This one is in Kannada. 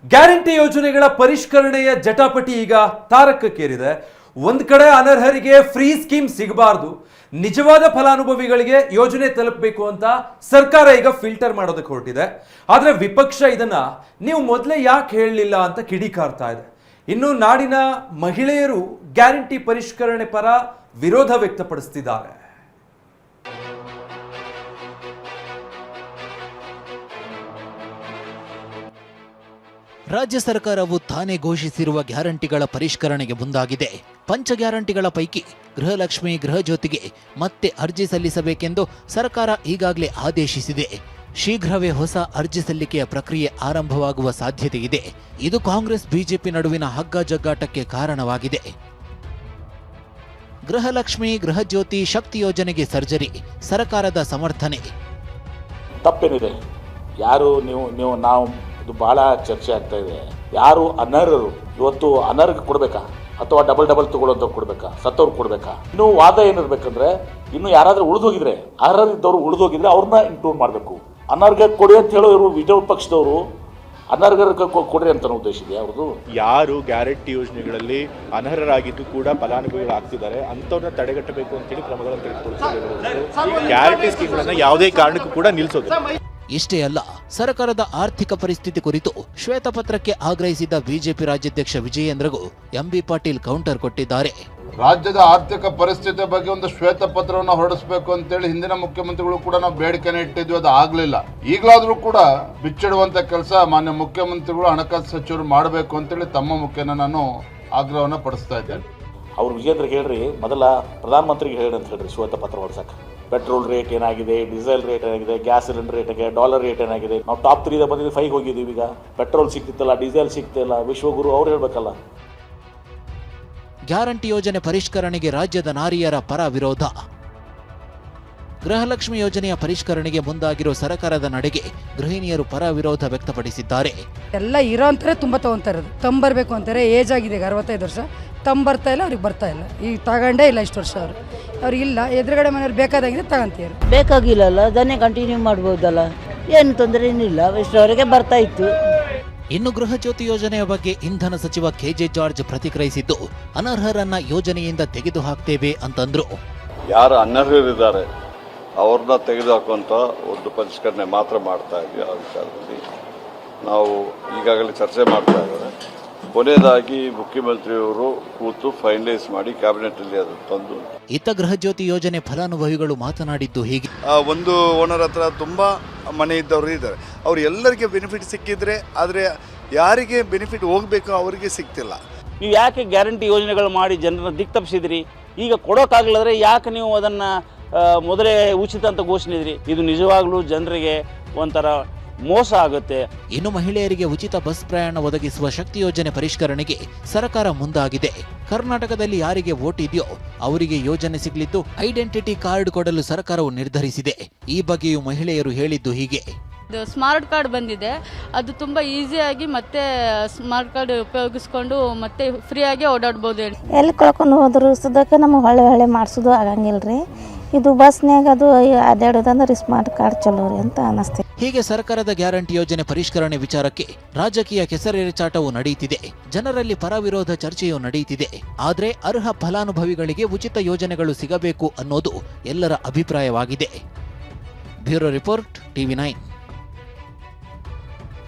ಗ್ಯಾರಂಟಿ ಯೋಜನೆಗಳ ಪರಿಷ್ಕರಣೆಯ ಜಟಾಪಟಿ ಈಗ ತಾರಕಕ್ಕೇರಿದೆ. ಒಂದ್ ಕಡೆ ಅನರ್ಹರಿಗೆ ಫ್ರೀ ಸ್ಕೀಮ್ ಸಿಗಬಾರ್ದು, ನಿಜವಾದ ಫಲಾನುಭವಿಗಳಿಗೆ ಯೋಜನೆ ತಲುಪಬೇಕು ಅಂತ ಸರ್ಕಾರ ಈಗ ಫಿಲ್ಟರ್ ಮಾಡೋದಕ್ಕೆ ಹೊರಟಿದೆ. ಆದ್ರೆ ವಿಪಕ್ಷ ಇದನ್ನ ನೀವು ಮೊದಲೇ ಯಾಕೆ ಹೇಳಲಿಲ್ಲ ಅಂತ ಕಿಡಿಕಾರ್ತಾ ಇದೆ. ಇನ್ನು ನಾಡಿನ ಮಹಿಳೆಯರು ಗ್ಯಾರಂಟಿ ಪರಿಷ್ಕರಣೆ ಪರ ವಿರೋಧ ವ್ಯಕ್ತಪಡಿಸುತ್ತಿದ್ದಾರೆ. ರಾಜ್ಯ ಸರ್ಕಾರವು ತಾನೇ ಘೋಷಿಸಿರುವ ಗ್ಯಾರಂಟಿಗಳ ಪರಿಷ್ಕರಣೆಗೆ ಮುಂದಾಗಿದೆ. ಪಂಚ ಗ್ಯಾರಂಟಿಗಳ ಪೈಕಿ ಗೃಹಲಕ್ಷ್ಮಿ, ಗೃಹಜ್ಯೋತಿಗೆ ಮತ್ತೆ ಅರ್ಜಿ ಸಲ್ಲಿಸಬೇಕೆಂದು ಸರ್ಕಾರ ಈಗಾಗಲೇ ಆದೇಶಿಸಿದೆ. ಶೀಘ್ರವೇ ಹೊಸ ಅರ್ಜಿ ಸಲ್ಲಿಕೆಯ ಪ್ರಕ್ರಿಯೆ ಆರಂಭವಾಗುವ ಸಾಧ್ಯತೆ ಇದೆ. ಇದು ಕಾಂಗ್ರೆಸ್ ಬಿಜೆಪಿ ನಡುವಿನ ಹಗ್ಗಜಗ್ಗಾಟಕ್ಕೆ ಕಾರಣವಾಗಿದೆ. ಗೃಹಲಕ್ಷ್ಮಿ, ಗೃಹಜ್ಯೋತಿ, ಶಕ್ತಿ ಯೋಜನೆಗೆ ಸರ್ಜರಿ, ಸರ್ಕಾರದ ಸಮರ್ಥನೆ. ತಪ್ಪೇನಿದೆ? ಯಾರು ನೀವು ನಾವು ಇದು ಬಹಳ ಚರ್ಚೆ ಆಗ್ತಾ ಇದೆ. ಯಾರು ಅನರ್ಹರು ಇವತ್ತು ಅನರ್ಹರಿಗೆ ಕೊಡ್ಬೇಕಾ ಅಥವಾ ಡಬಲ್ ತಗೊಳ್ಳೋದು ಕೊಡ್ಬೇಕಾ, ಸತ್ತವ್ರು ಕೊಡ್ಬೇಕಾ? ಇನ್ನು ವಾದ ಏನಿರ್ಬೇಕಂದ್ರೆ, ಇನ್ನು ಯಾರಾದ್ರೂ ಉಳಿದೋಗಿದ್ರೆ, ಅರ್ಹರಿದ್ದವರು ಉಳಿದೋಗಿದ್ರೆ ಅವ್ರನ್ನ ಇನ್ಕ್ಲೂಡ್ ಮಾಡಬೇಕು. ಅನರ್ಹ ಕೊಡಿ ಅಂತ ಹೇಳೋರು ವಿರೋಧ ಪಕ್ಷದವರು ಅನರ್ಹರಿಗೆ ಕೊಡ್ರಿ ಅಂತ ಉದ್ದೇಶ ಇದೆ ಅವ್ರದ್ದು. ಯಾರು ಗ್ಯಾರಂಟಿ ಯೋಜನೆಗಳಲ್ಲಿ ಅನರ್ಹರಾಗಿದ್ದು ಕೂಡ ಫಲಾನುಭವಿಗಳಾಗ್ತಿದ್ದಾರೆ ಅಂಥವ್ರನ್ನ ತಡೆಗಟ್ಟಬೇಕು ಅಂತೇಳಿ ಕ್ರಮಗಳನ್ನು ತೆಗೆದುಕೊಳ್ಳುತ್ತಿರುವುದು. ಗ್ಯಾರಂಟಿ ಸ್ಕೀಮ್ಗಳನ್ನು ಯಾವುದೇ ಕಾರಣಕ್ಕೂ ಕೂಡ ನಿಲ್ಲಿಸೋದು. ಇಷ್ಟೇ ಅಲ್ಲ, ಸರ್ಕಾರದ ಆರ್ಥಿಕ ಪರಿಸ್ಥಿತಿ ಕುರಿತು ಶ್ವೇತಪತ್ರಕ್ಕೆ ಆಗ್ರಹಿಸಿದ ಬಿಜೆಪಿ ರಾಜ್ಯಾಧ್ಯಕ್ಷ ವಿಜಯೇಂದ್ರಗೂ ಎಂಬಿ ಪಾಟೀಲ್ ಕೌಂಟರ್ ಕೊಟ್ಟಿದ್ದಾರೆ. ರಾಜ್ಯದ ಆರ್ಥಿಕ ಪರಿಸ್ಥಿತಿ ಬಗ್ಗೆ ಒಂದು ಶ್ವೇತಪತ್ರವನ್ನು ಹೊರಡಿಸಬೇಕು ಅಂತೇಳಿ ಹಿಂದಿನ ಮುಖ್ಯಮಂತ್ರಿಗಳು ಕೂಡ ನಾವು ಬೇಡಿಕೆನ ಇಟ್ಟಿದ್ವಿ, ಅದು ಆಗ್ಲಿಲ್ಲ. ಈಗಲಾದ್ರೂ ಕೂಡ ಬಿಚ್ಚಿಡುವಂತ ಕೆಲಸ ಮಾನ್ಯ ಮುಖ್ಯಮಂತ್ರಿಗಳು, ಹಣಕಾಸು ಸಚಿವರು ಮಾಡಬೇಕು ಅಂತೇಳಿ ತಮ್ಮ ಮುಖ್ಯನ ನಾನು ಆಗ್ರಹವನ್ನ ಪಡಿಸ್ತಾ ಇದ್ದೇನೆ. ಅವ್ರು ವಿಜೇಂದ್ರ ಹೇಳ್ರಿ, ಮೊದಲ ಪ್ರಧಾನಮಂತ್ರಿಗೆ ಹೇಳಿ ಅಂತ ಹೇಳ್ರಿ ಶ್ವೇತಪತ್ರ ಹೊರಡ್ಸಕ್ಕೆ. ಪೆಟ್ರೋಲ್ ರೇಟ್ ಏನಾಗಿದೆ, ಡೀಸೆಲ್ ರೇಟ್ ಏನಾಗಿದೆ, ಗ್ಯಾಸ್ ಸಿಲಿಂಡರ್ ರೇಟ್ ಆಗಿದೆ, ಡಾಲರ್ ರೇಟ್ ಏನಾಗಿದೆ. ನಾವು ಟಾಪ್ 3 ಬಂದಿದ್ದು 5 ಹೋಗಿದ್ದೀವಿ. ಈಗ ಪೆಟ್ರೋಲ್ ಸಿಗ್ತಿತ್ತಲ್ಲ, ಡೀಸೆಲ್ ಸಿಗ್ತಿಲ್ಲ, ವಿಶ್ವಗುರು ಅವ್ರು ಹೇಳ್ಬೇಕಲ್ಲ. ಗ್ಯಾರಂಟಿ ಯೋಜನೆ ಪರಿಷ್ಕರಣೆಗೆ ರಾಜ್ಯದ ನಾರಿಯರ ಪರ ವಿರೋಧ. ಗೃಹಲಕ್ಷ್ಮಿ ಯೋಜನೆಯ ಪರಿಷ್ಕರಣೆಗೆ ಮುಂದಾಗಿರೋ ಸರ್ಕಾರದ ನಡೆಗೆ ಗೃಹಿಣಿಯರು ಪರ ವಿರೋಧ ವ್ಯಕ್ತಪಡಿಸಿದ್ದಾರೆ. ಎಲ್ಲ ಇರೋ ಅಂತಾರೆ ತುಂಬ ತಗೊಂತಾರೆ, ತಂಬರ್ಬೇಕು ಅಂತಾರೆ. ಏಜ್ ಆಗಿದೆ, 65 ವರ್ಷ, ಬರ್ತಾ ಇಲ್ಲ, ಅವ್ರಿಗೆ ಬರ್ತಾ ಇಲ್ಲ. ಈಗ ತಗೊಂಡೇ ಇಲ್ಲ ಇಷ್ಟು ವರ್ಷ. ಅವ್ರಿಗಿಲ್ಲ, ಎದುರುಗಡೆ ಮನೆಯವ್ರು ಬೇಕಾದಾಗಿದೆ ತಗೊಂತೀರು. ಬೇಕಾಗಿಲ್ಲಲ್ಲ, ಅದನ್ನೇ ಕಂಟಿನ್ಯೂ ಮಾಡ್ಬೋದಲ್ಲ, ಏನು ತೊಂದರೆ ಏನಿಲ್ಲ, ಇಷ್ಟವರೆಗೆ ಬರ್ತಾ ಇತ್ತು. ಇನ್ನು ಗೃಹಜ್ಯೋತಿ ಯೋಜನೆಯ ಬಗ್ಗೆ ಇಂಧನ ಸಚಿವ ಕೆಜೆ ಜಾರ್ಜ್ ಪ್ರತಿಕ್ರಿಯಿಸಿದ್ದು, ಅನರ್ಹರನ್ನ ಯೋಜನೆಯಿಂದ ತೆಗೆದು ಹಾಕ್ತೇವೆ ಅಂತಂದ್ರು. ಯಾರು ಅನರ್ಹರಿದ್ದಾರೆ ಅವ್ರನ್ನ ತೆಗೆದುಹಾಕುವಂಥ ಒಂದು ಪರಿಷ್ಕರಣೆ ಮಾತ್ರ ಮಾಡ್ತಾ ಇದ್ವಿ. ಆ ವಿಚಾರದಲ್ಲಿ ನಾವು ಈಗಾಗಲೇ ಚರ್ಚೆ ಮಾಡ್ತಾ ಇದ್ದಾರೆ. ಕೊನೆಯದಾಗಿ ಮುಖ್ಯಮಂತ್ರಿಯವರು ಕೂತು ಫೈನಲೈಸ್ ಮಾಡಿ ಕ್ಯಾಬಿನೆಟ್ ಅಲ್ಲಿ ಅದು ತಂದು. ಇತ್ತ ಗೃಹಜ್ಯೋತಿ ಯೋಜನೆ ಫಲಾನುಭವಿಗಳು ಮಾತನಾಡಿದ್ದು ಹೀಗೆ. ಒಂದು ಓನರ್ ಹತ್ರ ತುಂಬ ಮನೆ ಇದ್ದವರು ಇದ್ದಾರೆ, ಅವ್ರು ಎಲ್ಲರಿಗೆ ಬೆನಿಫಿಟ್ ಸಿಕ್ಕಿದ್ರೆ, ಆದರೆ ಯಾರಿಗೆ ಬೆನಿಫಿಟ್ ಹೋಗಬೇಕು ಅವರಿಗೆ ಸಿಗ್ತಿಲ್ಲ. ನೀವು ಯಾಕೆ ಗ್ಯಾರಂಟಿ ಯೋಜನೆಗಳು ಮಾಡಿ ಜನರನ್ನ ದಿಕ್ತಪ್ಪಿಸಿದ್ರಿ? ಈಗ ಕೊಡೋಕ್ಕಾಗಲಾದ್ರೆ ಯಾಕೆ ನೀವು ಅದನ್ನು ಮೊದಲೇ ಉಚಿತ ಅಂತ ಘೋಷಣೆ? ಇದು ನಿಜವಾಗ್ಲೂ ಜನರಿಗೆ ಒಂಥರ ಮೋಸ ಆಗುತ್ತೆ. ಇನ್ನು ಮಹಿಳೆಯರಿಗೆ ಉಚಿತ ಬಸ್ ಪ್ರಯಾಣ ಒದಗಿಸುವ ಶಕ್ತಿ ಯೋಜನೆ ಪರಿಷ್ಕರಣೆಗೆ ಸರ್ಕಾರ ಮುಂದಾಗಿದೆ. ಕರ್ನಾಟಕದಲ್ಲಿ ಯಾರಿಗೆ ವೋಟ್ ಇದೆಯೋ ಅವರಿಗೆ ಯೋಜನೆ ಸಿಗಲಿದ್ದು, ಐಡೆಂಟಿಟಿ ಕಾರ್ಡ್ ಕೊಡಲು ಸರ್ಕಾರವು ನಿರ್ಧರಿಸಿದೆ. ಈ ಬಗ್ಗೆಯೂ ಮಹಿಳೆಯರು ಹೇಳಿದ್ದು ಹೀಗೆ. ಸ್ಮಾರ್ಟ್ ಕಾರ್ಡ್ ಬಂದಿದೆ, ಅದು ತುಂಬ ಈಸಿಯಾಗಿ ಮತ್ತೆ ಸ್ಮಾರ್ಟ್ ಕಾರ್ಡ್ ಉಪಯೋಗಿಸ್ಕೊಂಡು ಮತ್ತೆ ಫ್ರೀಯಾಗಿ ಓಡಾಡ್ಬೋದು. ಎಲ್ಲಿ ಕಳ್ಕೊಂಡು ಹೋದ್ರು ಸದಕ್ಕೆ ನಮಗೆ ಹೊಳೆ ಮಾಡಿಸೋದು ಆಗಂಗಿಲ್ರಿ. ಇದು ಬಸ್ನಾಗ ಅದು ಅಡ್ಡಾಡೋದಂದ್ರೆ ಸ್ಮಾರ್ಟ್ ಕಾರ್ಡ್ ಚಲೋ ರೀ ಅಂತ ಅನಿಸ್ತದೆ. ಹೀಗೆ ಸರ್ಕಾರದ ಗ್ಯಾರಂಟಿ ಯೋಜನೆ ಪರಿಷ್ಕರಣೆ ವಿಚಾರಕ್ಕೆ ರಾಜಕೀಯ ಕೆಸರೆರಚಾಟವು ನಡೆಯುತ್ತಿದೆ. ಜನರಲ್ಲಿ ಪರ ವಿರೋಧ ಚರ್ಚೆಯೂ ನಡೆಯುತ್ತಿದೆ. ಆದರೆ ಅರ್ಹ ಫಲಾನುಭವಿಗಳಿಗೆ ಉಚಿತ ಯೋಜನೆಗಳು ಸಿಗಬೇಕು ಅನ್ನೋದು ಎಲ್ಲರ ಅಭಿಪ್ರಾಯವಾಗಿದೆ. Bureau report, TV9.